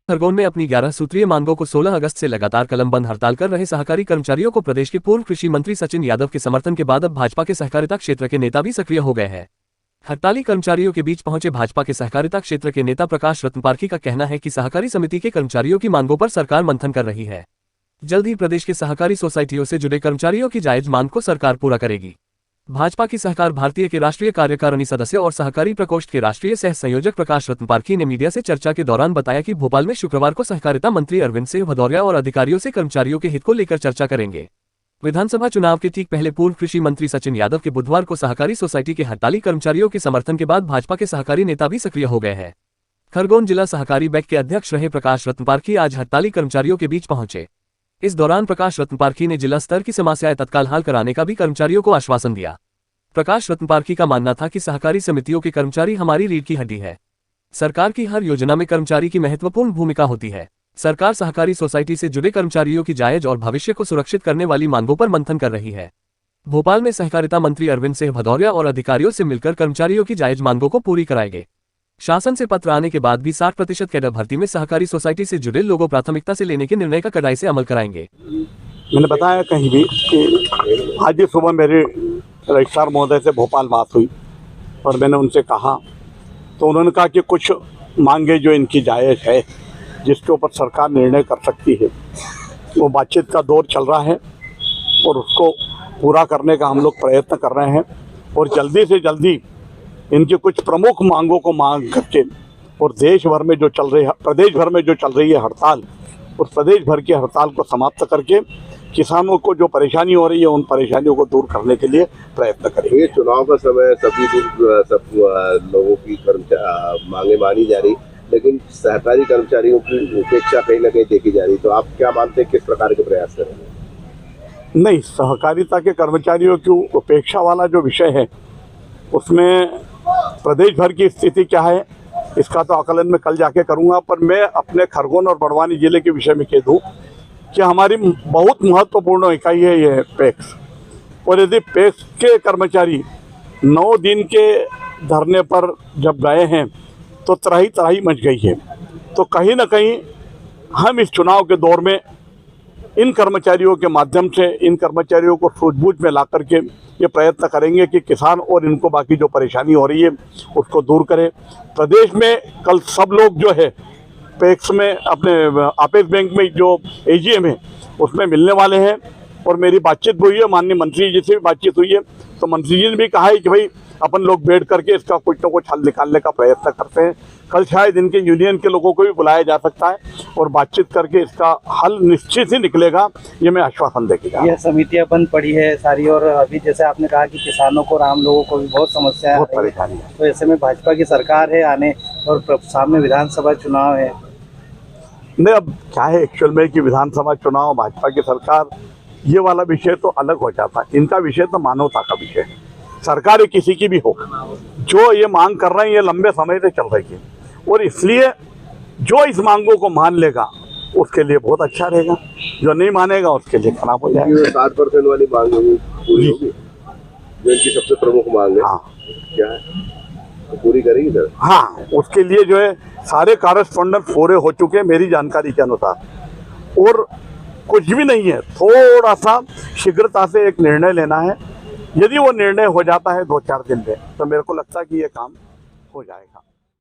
खरगोन में अपनी 11 सूत्रीय मांगों को 16 अगस्त से लगातार कलमबंद हड़ताल कर रहे सहकारी कर्मचारियों को प्रदेश के पूर्व कृषि मंत्री सचिन यादव के समर्थन के बाद अब भाजपा के सहकारिता क्षेत्र के नेता भी सक्रिय हो गए हैं। हड़ताली कर्मचारियों के बीच पहुंचे भाजपा के सहकारिता क्षेत्र के नेता प्रकाश रत्नपारखी का कहना है कि सहकारी समिति के कर्मचारियों की मांगों पर सरकार मंथन कर रही है। जल्द ही प्रदेश के सहकारी सोसाइटियों से जुड़े कर्मचारियों की जायज मांग को सरकार पूरा करेगी। भाजपा की सहकार भारतीय के राष्ट्रीय कार्यकारिणी सदस्य और सहकारी प्रकोष्ठ के राष्ट्रीय सह संयोजक प्रकाश रत्नपारखी ने मीडिया से चर्चा के दौरान बताया कि भोपाल में शुक्रवार को सहकारिता मंत्री अरविंद सिंह भदौरिया और अधिकारियों से कर्मचारियों के हित को लेकर चर्चा करेंगे। विधानसभा चुनाव के ठीक पहले पूर्व कृषि मंत्री सचिन यादव के बुधवार को सहकारी सोसाइटी के हड़ताली कर्मचारियों के समर्थन के बाद भाजपा के सहकारी नेता भी सक्रिय हो गए हैं। खरगोन जिला सहकारी बैंक के अध्यक्ष रहे प्रकाश रत्नपारखी आज हड़ताली कर्मचारियों के बीच पहुंचे। इस दौरान प्रकाश रत्नपारखी ने जिला स्तर की समस्याएं तत्काल हल कराने का भी कर्मचारियों को आश्वासन दिया। प्रकाश रत्नपारखी का मानना था कि सहकारी समितियों के कर्मचारी हमारी रीढ़ की हड्डी है। सरकार की हर योजना में कर्मचारी की महत्वपूर्ण भूमिका होती है। सरकार सहकारी सोसाइटी से जुड़े कर्मचारियों की जायज और भविष्य को सुरक्षित करने वाली मांगों पर मंथन कर रही है। भोपाल में सहकारिता मंत्री अरविंद सिंह भदौरिया और अधिकारियों से मिलकर कर्मचारियों की जायज मांगों को पूरी कराएंगे। शासन से पत्र आने के बाद भी 60% कैडर भर्ती में सहकारी सोसाइटी से जुड़े लोगों प्राथमिकता से लेने के निर्णय का कड़ाई से अमल कराएंगे। मैंने बताया कहीं भी कि आज ही सुबह मेरी रजिस्ट्रार महोदय से भोपाल बात हुई और मैंने उनसे कहा तो उन्होंने कहा कि कुछ मांगे जो इनकी जायज़ है जिसके ऊपर सरकार निर्णय कर सकती है, वो बातचीत का दौर चल रहा है और उसको पूरा करने का हम लोग प्रयत्न कर रहे हैं। और जल्दी से जल्दी इनकी कुछ प्रमुख मांगों को मांग करके और देश भर में जो चल रही है, प्रदेश भर में जो चल रही है हड़ताल, उस प्रदेश भर की हड़ताल को समाप्त करके किसानों को जो परेशानी हो रही है उन परेशानियों को दूर करने के लिए प्रयत्न करेंगे। ये चुनाव का समय सभी सब लोगों की मांगे मानी जा रही, लेकिन सहकारी कर्मचारियों की उपेक्षा कहीं ना कहीं देखी जा रही, तो आप क्या मानते हैं किस प्रकार के प्रयास करेंगे? नहीं, सहकारिता के कर्मचारियों की उपेक्षा वाला जो विषय है उसमें प्रदेश भर की स्थिति क्या है इसका तो आकलन मैं कल जाके करूँगा, पर मैं अपने खरगोन और बड़वानी जिले के विषय में कह दूँ कि हमारी बहुत महत्वपूर्ण इकाई है ये पैक्स। और यदि पैक्स के कर्मचारी 9 दिन के धरने पर जब गए हैं तो त्राही त्राही मच गई है। तो कहीं ना कहीं हम इस चुनाव के दौर में इन कर्मचारियों के माध्यम से इन कर्मचारियों को सूझबूझ में ला करके ये प्रयत्न करेंगे कि किसान और इनको बाकी जो परेशानी हो रही है उसको दूर करें। प्रदेश में कल सब लोग जो है पैक्स में अपने अपेक्स बैंक में जो AGM है उसमें मिलने वाले हैं और मेरी बातचीत हुई है, माननीय मंत्री जी से भी बातचीत हुई है, तो मंत्री जी ने भी कहा है कि भाई अपन लोग बैठ करके इसका कुछ ना कुछ हल निकालने का प्रयत्न करते हैं। कल शायद इनके यूनियन के लोगों को भी बुलाया जा सकता है और बातचीत करके इसका हल निश्चित ही निकलेगा, ये मैं आश्वासन देगा। यह समितियां बंद पड़ी है सारी और अभी जैसे आपने कहा कि किसानों को और आम लोगों को भी बहुत समस्या बहुत परेशानी है, तो ऐसे में भाजपा की सरकार है आने और सामने विधानसभा चुनाव है। नहीं, अब क्या है एक्चुअल में कि विधानसभा चुनाव भाजपा की सरकार ये वाला विषय तो अलग हो जाता है। इनका विषय तो मानवता का विषय है। सरकार किसी की भी हो, जो ये मांग कर रहे हैं ये लंबे समय से चल रही है और इसलिए जो इस मांगों को मान लेगा उसके लिए बहुत अच्छा रहेगा, जो नहीं मानेगा उसके लिए खराब हो जाएगा। 60% वाली मांग पूरी होगी जो इनकी सबसे प्रमुख मांग है। हाँ, क्या है तो पूरी करेंगे सर? हाँ, उसके लिए जो है सारे कॉरेस्पॉन्डेंट पूरे हो चुके हैं मेरी जानकारी के अनुसार और कुछ भी नहीं है। थोड़ा सा शीघ्रता से एक निर्णय लेना है। यदि वो निर्णय हो जाता है 2-4 दिन में तो मेरे को लगता है कि ये काम हो जाएगा।